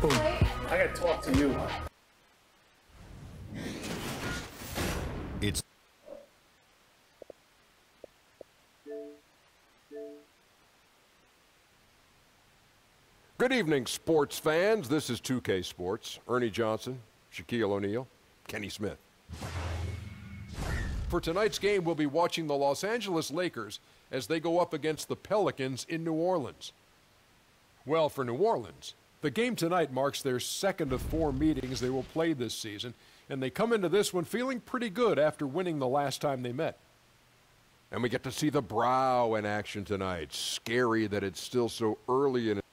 Boom. I gotta talk to you. It's Good evening, sports fans. This is 2K Sports. Ernie Johnson, Shaquille O'Neal, Kenny Smith. For tonight's game, we'll be watching the Los Angeles Lakers as they go up against the Pelicans in New Orleans. Well, for New Orleans, the game tonight marks their second of 4 meetings they will play this season, and they come into this one feeling pretty good after winning the last time they met. And we get to see the Brow in action tonight. Scary that it's still so early in it.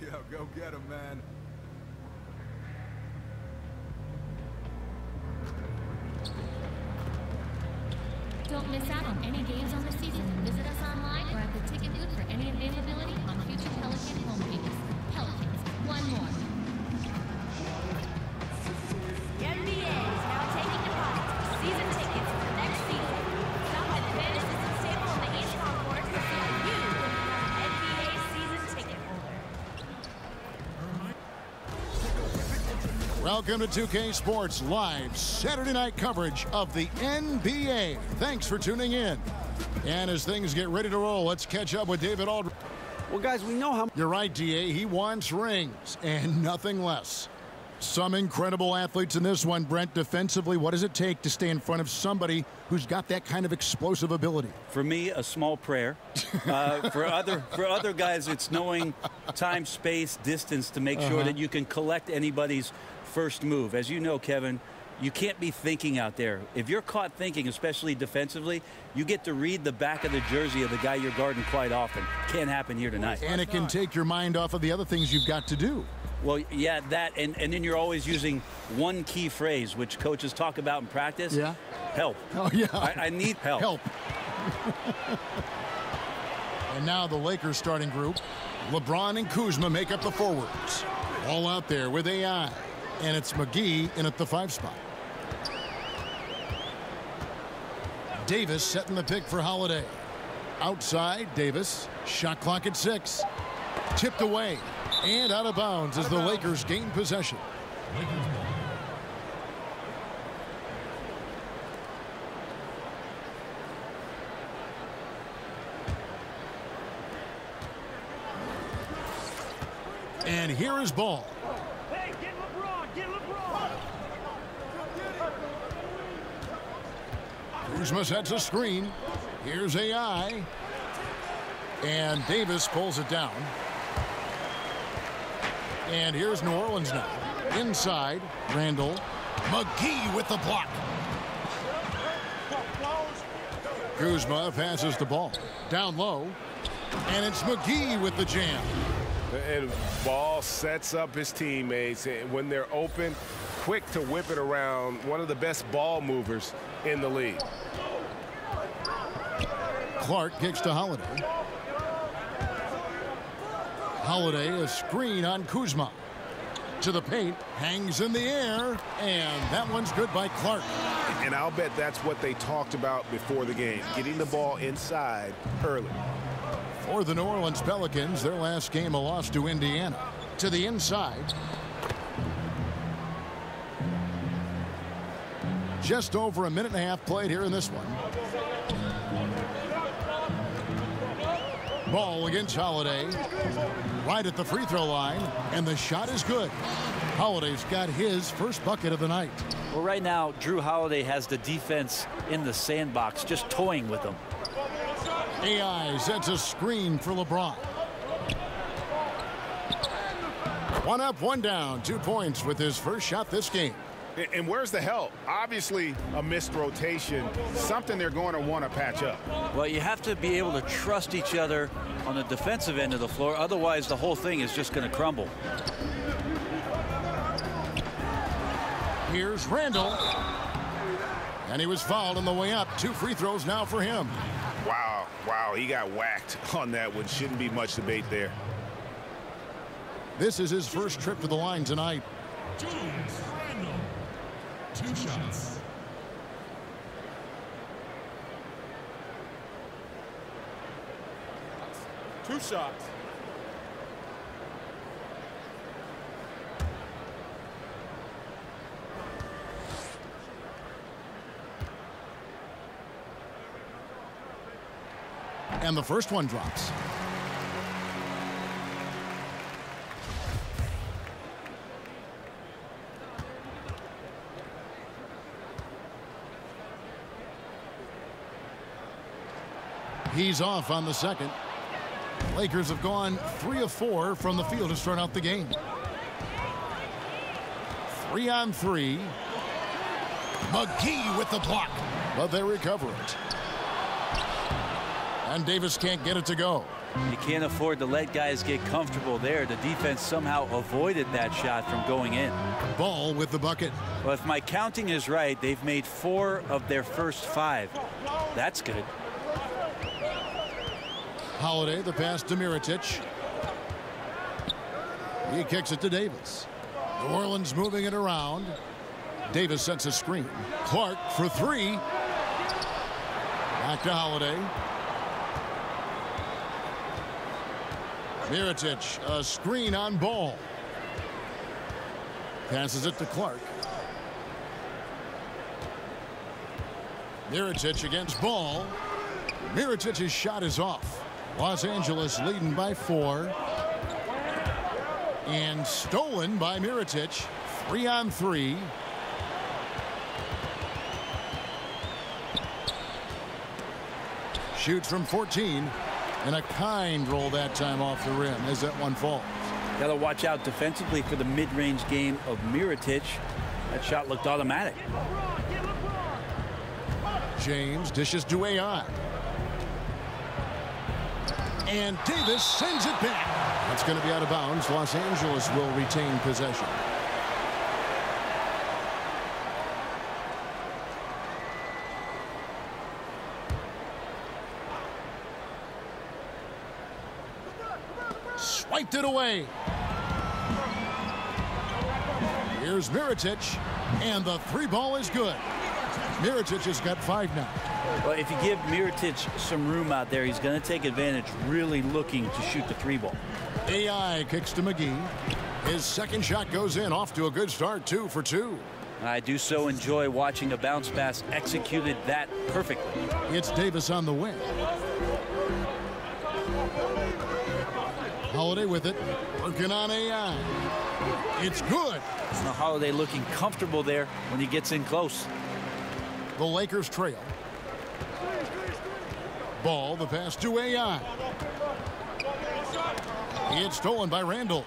Yo, go get him, man. Don't miss out on any games on the season. Visit us online or at the ticket booth for any availability on future Pelican home games. Pelicans, one more. The NBA is now taking deposits for season tickets for the next season. Stop by the fan assistance table on the East Concourse to see how you can become an NBA season ticket holder. Welcome to 2K Sports live Saturday night coverage of the NBA. Thanks for tuning in. And as things get ready to roll, let's catch up with David Aldridge. Well, guys, we know how... You're right, DA. He wants rings and nothing less. Some incredible athletes in this one, Brent. Defensively, what does it take to stay in front of somebody who's got that kind of explosive ability? For me, a small prayer. For other guys, it's knowing time, space, distance to make sure that you can collect anybody's first move. As you know, Kevin, you can't be thinking out there. If you're caught thinking, especially defensively, you get to read the back of the jersey of the guy you're guarding quite often. Can't happen here tonight. And it can take your mind off of the other things you've got to do. Well, yeah, that, and then you're always using one key phrase, which coaches talk about in practice. Yeah. Help. Oh, yeah. I need help. Help. And now the Lakers starting group. LeBron and Kuzma make up the forwards. All out there with AI. And it's McGee in at the 5 spot. Davis setting the pick for Holiday. Outside, Davis. Shot clock at 6. Tipped away. And out of bounds as the Lakers gain possession. And here is ball. Hey, get LeBron! Get LeBron! Kuzma sets a screen. Here's AI. And Davis pulls it down. And here's New Orleans now. Inside, Randall. McGee with the block. Kuzma passes the ball. Down low. And it's McGee with the jam. And Ball sets up his teammates. And when they're open, quick to whip it around. One of the best ball movers in the league. Clark kicks to Holiday. Holiday, a screen on Kuzma. To the paint, hangs in the air, and that one's good by Clark. And I'll bet that's what they talked about before the game, getting the ball inside early. For the New Orleans Pelicans, their last game a loss to Indiana. To the inside. Just over a minute and a half played here in this one. Ball against Holiday. Right at the free throw line, and the shot is good. Holiday's got his first bucket of the night. Well, right now, Drew Holiday has the defense in the sandbox, just toying with them. AI sets a screen for LeBron. One up, one down. 2 points with his first shot this game. And where's the help? Obviously, a missed rotation, something they're going to want to patch up. Well, you have to be able to trust each other on the defensive end of the floor. Otherwise, the whole thing is just going to crumble. Here's Randall. And he was fouled on the way up. 2 free throws now for him. Wow, he got whacked on that one. Shouldn't be much debate there. This is his first trip to the line tonight. Two shots. Two shots. And the first one drops. He's off on the second. Lakers have gone 3 of 4 from the field to start out the game. 3 on 3. McGee with the block, but they recover it. And Davis can't get it to go. You can't afford to let guys get comfortable there. The defense somehow avoided that shot from going in. Ball with the bucket. Well, if my counting is right, they've made 4 of their first 5. That's good. Holiday, the pass to Mirotic. He kicks it to Davis. New Orleans moving it around. Davis sets a screen. Clark for 3. Back to Holiday. Mirotic, a screen on Ball. Passes it to Clark. Mirotic against Ball. Mirotic's shot is off. Los Angeles leading by 4. And stolen by Mirotic. 3 on 3. Shoots from 14. And a kind roll that time off the rim as that one falls. Got to watch out defensively for the mid-range game of Mirotic. That shot looked automatic. James dishes to AI. And Davis sends it back. That's going to be out of bounds. Los Angeles will retain possession. Swiped it away. Here's Mirotic, and the 3 ball is good. Mirotic has got 5 now. Well, if you give Mirotic some room out there, he's going to take advantage, really looking to shoot the 3 ball. AI kicks to McGee. His second shot goes in, off to a good start, 2 for 2. I do so enjoy watching a bounce pass executed that perfectly. It's Davis on the wing. Holiday with it, working on AI. It's good. Now Holiday looking comfortable there when he gets in close. The Lakers trail. Ball, the pass to AI. It's stolen by Randall.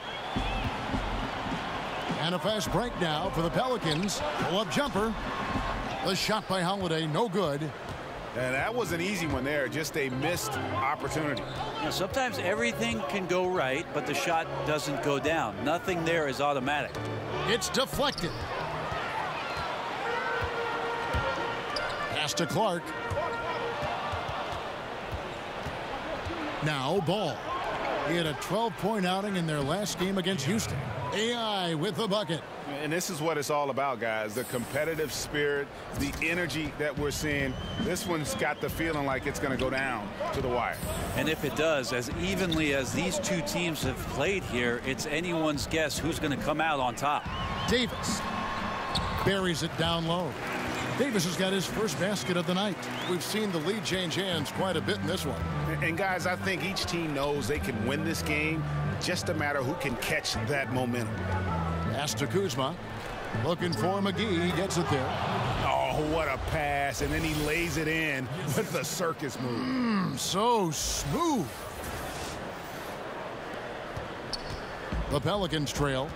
And a fast break now for the Pelicans. Pull-up jumper. The shot by Holiday, no good. And that was an easy one there, just a missed opportunity. Now, sometimes everything can go right, but the shot doesn't go down. Nothing there is automatic. It's deflected. Pass to Clark. Now Ball. He had a 12-point outing in their last game against Houston. AI with the bucket. And this is what it's all about, guys. The competitive spirit, the energy that we're seeing. This one's got the feeling like it's going to go down to the wire. And if it does, as evenly as these two teams have played here, it's anyone's guess who's going to come out on top. Davis buries it down low. Davis has got his first basket of the night. We've seen the lead change hands quite a bit in this one. And guys, I think each team knows they can win this game. Just a matter who can catch that momentum. Pass to Kuzma. Looking for McGee. He gets it there. Oh, what a pass. And then he lays it in with the circus move. So smooth. The Pelicans trail.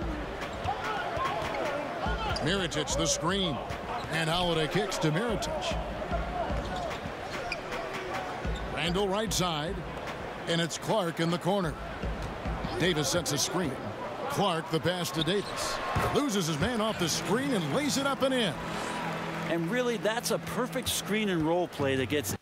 Mirotic the screen. And Holiday kicks to Mirotic. Randall right side. And it's Clark in the corner. Davis sets a screen. Clark the pass to Davis. Loses his man off the screen and lays it up and in. And really, that's a perfect screen and roll play that gets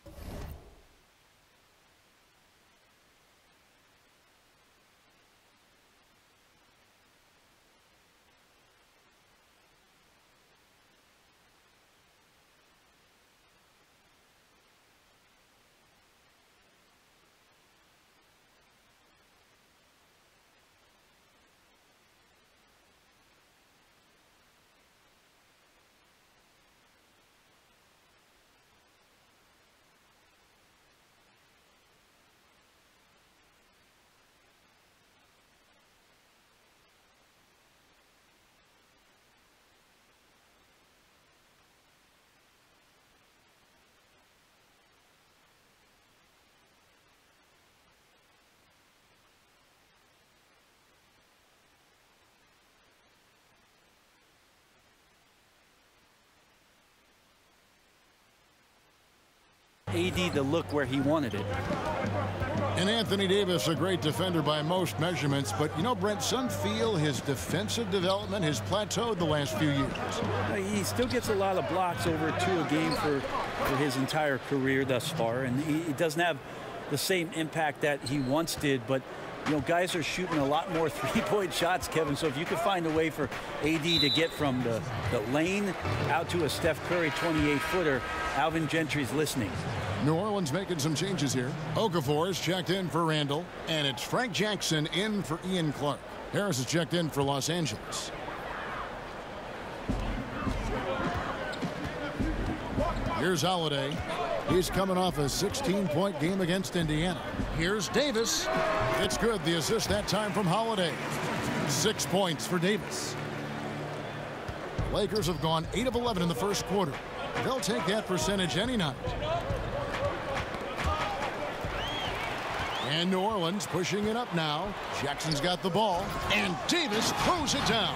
AD to look where he wanted it. And Anthony Davis, a great defender by most measurements, but you know, Brent, some feel his defensive development has plateaued the last few years. He still gets a lot of blocks, over 2 a game for his entire career thus far, and he doesn't have the same impact that he once did, but you know, guys are shooting a lot more three-point shots, Kevin, so if you can find a way for AD to get from the lane out to a Steph Curry 28-footer, Alvin Gentry's listening. New Orleans making some changes here. Okafor is checked in for Randall, and it's Frank Jackson in for Ian Clark. Harris is checked in for Los Angeles. Here's Holiday. He's coming off a 16-point game against Indiana. Here's Davis. It's good. The assist that time from Holiday. 6 points for Davis. The Lakers have gone 8 of 11 in the first quarter. They'll take that percentage any night. And New Orleans pushing it up now. Jackson's got the ball, and Davis throws it down.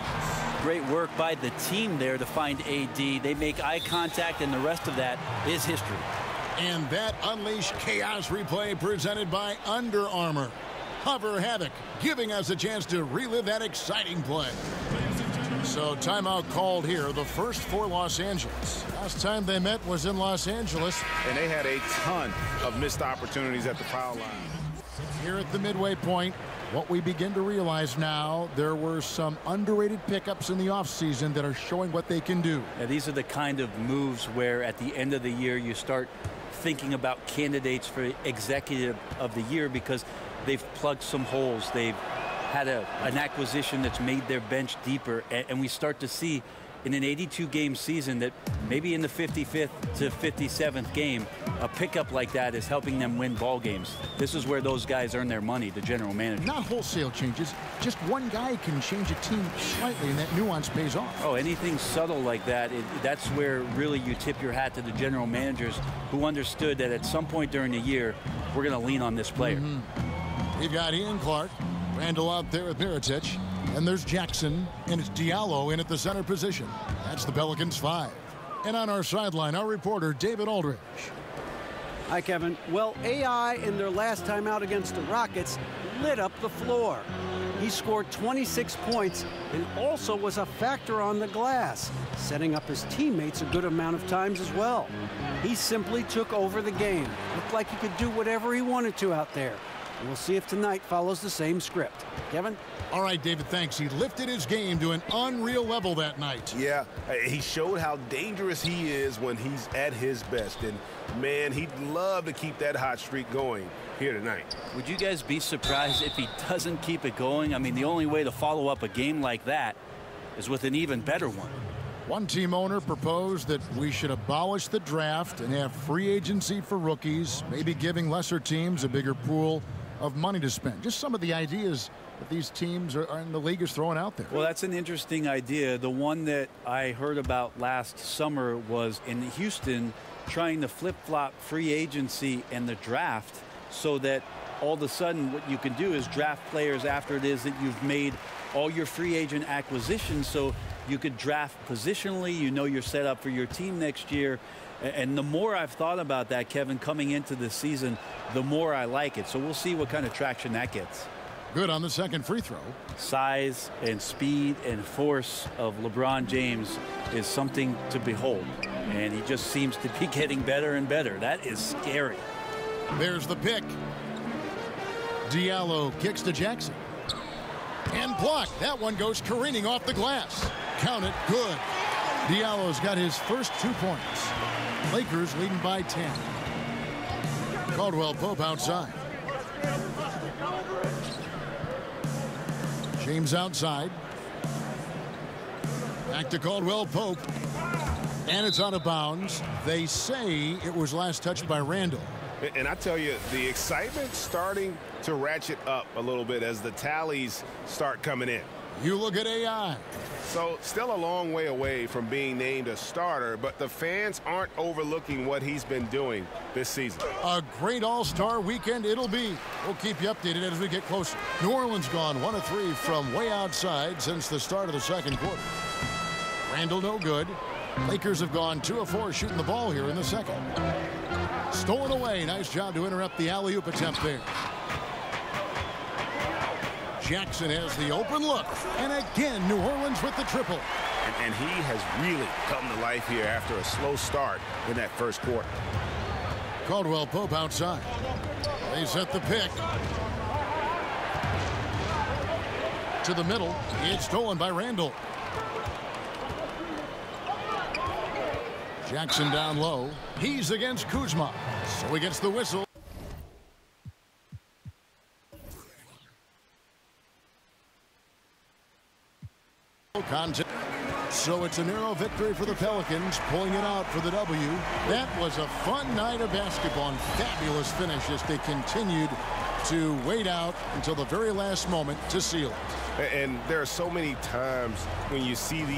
Great work by the team there to find AD. They make eye contact, and the rest of that is history. And that Unleash Chaos replay presented by Under Armour. Hover Havoc, giving us a chance to relive that exciting play. So timeout called here, the first for Los Angeles. Last time they met was in Los Angeles. And they had a ton of missed opportunities at the foul line. Here at the midway point, what we begin to realize now, there were some underrated pickups in the offseason that are showing what they can do. Now, these are the kind of moves where at the end of the year you start thinking about candidates for executive of the year because they've plugged some holes. They've had an acquisition that's made their bench deeper, and we start to see in an 82-game season that maybe in the 55th to 57th game, a pickup like that is helping them win ball games. This is where those guys earn their money, the general manager. Not wholesale changes. Just one guy can change a team slightly, and that nuance pays off. Oh, anything subtle like that, that's where really you tip your hat to the general managers who understood that at some point during the year, we're going to lean on this player. We've got Ian Clark, Randall out there with Mirotic. And there's Jackson, and it's Diallo in at the center position. That's the Pelicans 5. And on our sideline, our reporter, David Aldridge. Hi, Kevin. Well, AI in their last time out against the Rockets lit up the floor. He scored 26 points and also was a factor on the glass, setting up his teammates a good amount of times as well. He simply took over the game. Looked like he could do whatever he wanted to out there. And we'll see if tonight follows the same script. Kevin? All right, David, thanks. He lifted his game to an unreal level that night. Yeah, he showed how dangerous he is when he's at his best. And, man, he'd love to keep that hot streak going here tonight. Would you guys be surprised if he doesn't keep it going? I mean, the only way to follow up a game like that is with an even better one. One team owner proposed that we should abolish the draft and have free agency for rookies, maybe giving lesser teams a bigger pool of money to spend. Just some of the ideas that these teams are in the league is throwing out there. Well, that's an interesting idea. The one that I heard about last summer was in Houston trying to flip-flop free agency and the draft so that all of a sudden what you can do is draft players after it is that you've made all your free agent acquisitions, so you could draft positionally. You know you're set up for your team next year. And the more I've thought about that, Kevin, coming into this season, the more I like it. So we'll see what kind of traction that gets. Good on the second free throw. Size and speed and force of LeBron James is something to behold. And he just seems to be getting better and better. That is scary. There's the pick. Diallo kicks to Jackson. And blocked. That one goes careening off the glass. Count it. Good. Diallo's got his first 2 points. Lakers leading by 10. Caldwell Pope outside. James outside. Back to Caldwell Pope. And it's out of bounds. They say it was last touched by Randall. And I tell you, the excitement's starting to ratchet up a little bit as the tallies start coming in. You look at AI. So still a long way away from being named a starter, but the fans aren't overlooking what he's been doing this season. A great all-star weekend it'll be. We'll keep you updated as we get closer. New Orleans gone 1 of 3 from way outside since the start of the second quarter. Randall no good. Lakers have gone 2 of 4 shooting the ball here in the second. Stolen away. Nice job to interrupt the alley-oop attempt there. Jackson has the open look. And again, New Orleans with the triple. And he has really come to life here after a slow start in that first quarter. Caldwell Pope outside. They set the pick. To the middle. It's stolen by Randall. Jackson down low. He's against Kuzma. So he gets the whistle. So it's a narrow victory for the Pelicans, pulling it out for the W. That was a fun night of basketball and fabulous finish as they continued to wait out until the very last moment to seal it. And there are so many times when you see these